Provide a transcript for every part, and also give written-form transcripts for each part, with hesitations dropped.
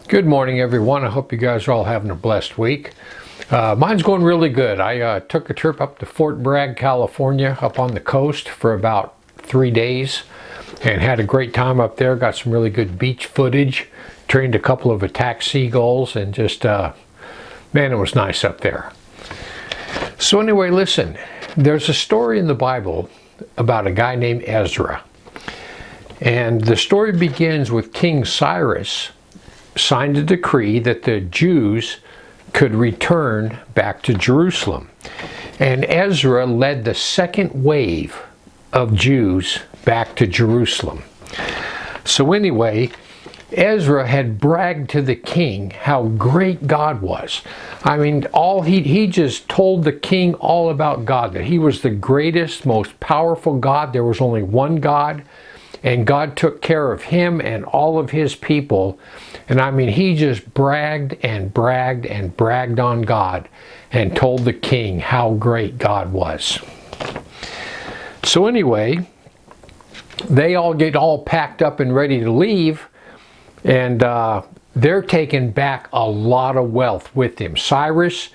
Good morning, everyone. I hope you guys are all having a blessed week. Mine's going really good. I took a trip up to Fort Bragg, California, up on the coast for about 3 days and had a great time up there. Got some really good beach footage, trained a couple of attack seagulls, and just, man, it was nice up there. So anyway, listen, there's a story in the Bible about a guy named Ezra. And the story begins with King Cyrus signed a decree that the Jews could return back to Jerusalem. And Ezra led the second wave of Jews back to Jerusalem. So anyway, Ezra had bragged to the king how great God was. I mean, he just told the king all about God, that he was the greatest, most powerful God. There was only one God, and God took care of him and all of his people. And I mean, he just bragged and bragged and bragged on God and told the king how great God was. So anyway, they all get all packed up and ready to leave, and they're taking back a lot of wealth with them. Cyrus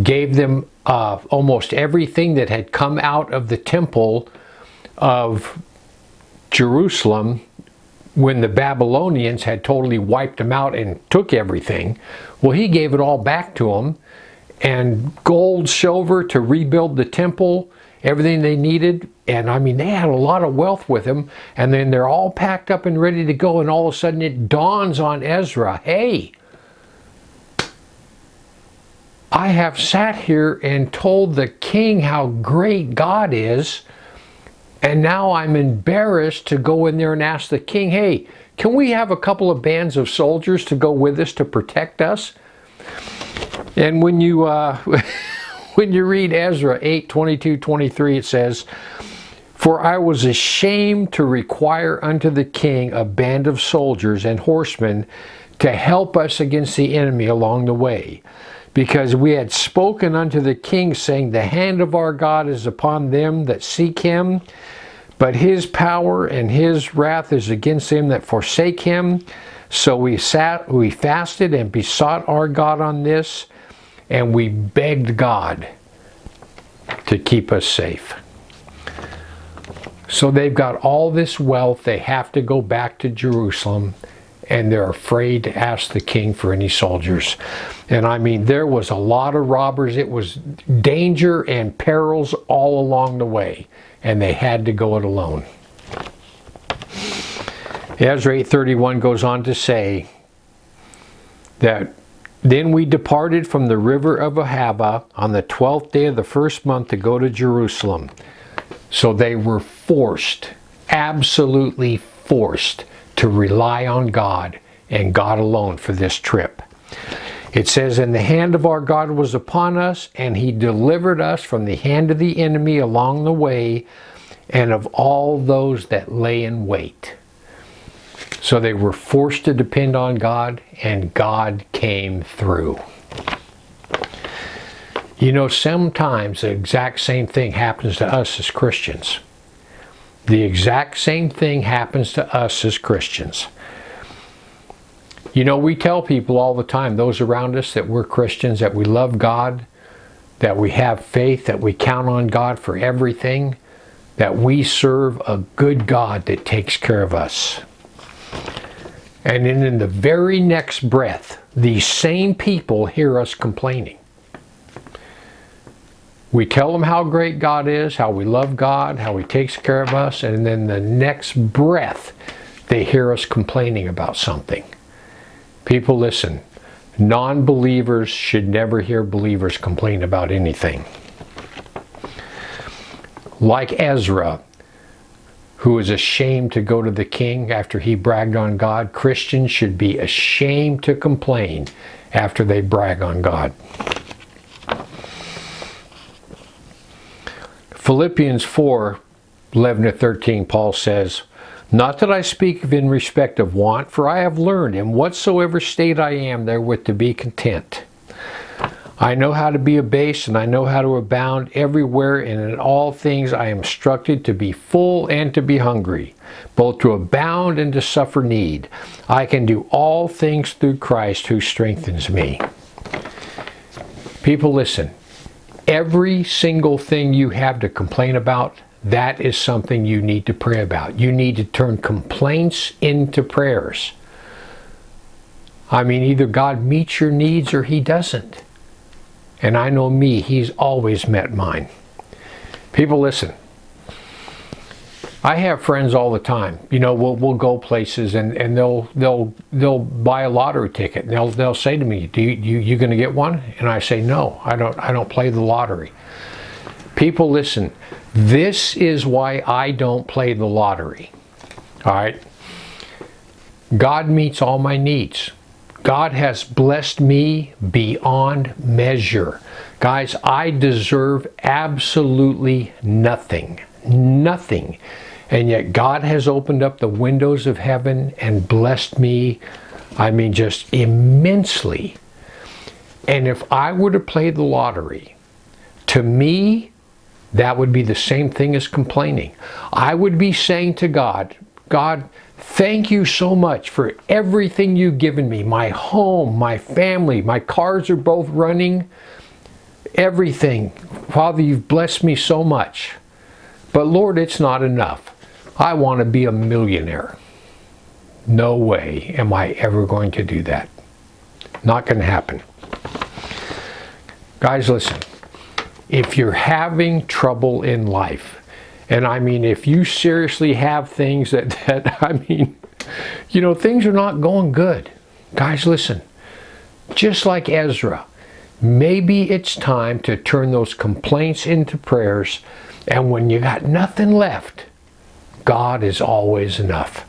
gave them almost everything that had come out of the temple of Jerusalem when the Babylonians had totally wiped them out and took everything. Well, he gave it all back to them, and gold, silver to rebuild the temple, everything they needed. And I mean, they had a lot of wealth with them, and then they're all packed up and ready to go, and all of a sudden it dawns on Ezra, hey, I have sat here and told the king how great God is, and now I'm embarrassed to go in there and ask the king, hey, can we have a couple of bands of soldiers to go with us to protect us? And when you when you read Ezra 8:22-23, it says, "For I was ashamed to require unto the king a band of soldiers and horsemen to help us against the enemy along the way, because we had spoken unto the king, saying, the hand of our God is upon them that seek him, but his power and his wrath is against them that forsake him. So we fasted and besought our God on this, and we begged God to keep us safe." So they've got all this wealth. They have to go back to Jerusalem, and they're afraid to ask the king for any soldiers. And I mean, there was a lot of robbers. It was danger and perils all along the way, and they had to go it alone. Ezra 8:31 goes on to say that, "Then we departed from the river of Ahava on the 12th day of the first month to go to Jerusalem." So they were forced, absolutely forced, to rely on God and God alone for this trip. It says, "And the hand of our God was upon us, and he delivered us from the hand of the enemy along the way, and of all those that lay in wait." So they were forced to depend on God, and God came through. You know, sometimes the exact same thing happens to us as Christians. The exact same thing happens to us as Christians. You know, we tell people all the time, those around us, that we're Christians, that we love God, that we have faith, that we count on God for everything, that we serve a good God that takes care of us. And then in the very next breath, these same people hear us complaining. We tell them how great God is, how we love God, how he takes care of us, and then the next breath, they hear us complaining about something. People, listen, non-believers should never hear believers complain about anything. Like Ezra, who is ashamed to go to the king after he bragged on God, Christians should be ashamed to complain after they brag on God. Philippians 4:11-13, Paul says, "Not that I speak in respect of want, for I have learned in whatsoever state I am therewith to be content. I know how to be abased, and I know how to abound everywhere, and in all things I am instructed to be full and to be hungry, both to abound and to suffer need. I can do all things through Christ who strengthens me. People, listen. Every single thing you have to complain about, that is something you need to pray about. You need to turn complaints into prayers. I mean, either God meets your needs or He doesn't. And I know me, He's always met mine. People, listen. I have friends all the time. You know, we'll go places and they'll buy a lottery ticket and they'll say to me, you going to get one? And I say, no, I don't play the lottery. People, listen. This is why I don't play the lottery. All right. God meets all my needs. God has blessed me beyond measure. Guys, I deserve absolutely nothing. Nothing. And yet God has opened up the windows of heaven and blessed me, I mean, just immensely. And if I were to play the lottery, to me, that would be the same thing as complaining. I would be saying to God, God, thank you so much for everything you've given me. My home, my family, my cars are both running. Everything. Father, you've blessed me so much. But Lord, it's not enough. I want to be a millionaire. No way am I ever going to do that. Not going to happen. Guys, listen. If you're having trouble in life, and I mean, if you seriously have things that I mean, you know, things are not going good. Guys, listen. Just like Ezra, maybe it's time to turn those complaints into prayers. And when you got nothing left, God is always enough.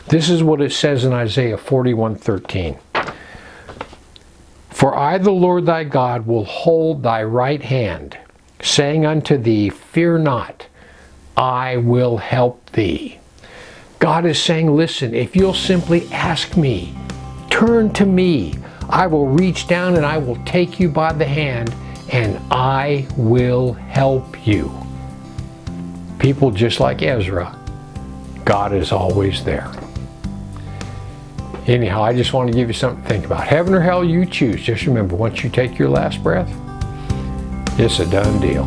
This is what it says in Isaiah 41:13. For I, the Lord thy God, will hold thy right hand, saying unto thee, fear not, I will help thee. God is saying, listen, if you'll simply ask me, turn to me, I will reach down and I will take you by the hand and I will help you. People just like Ezra, God is always there. Anyhow, I just want to give you something to think about. Heaven or hell, you choose. Just remember, once you take your last breath, it's a done deal.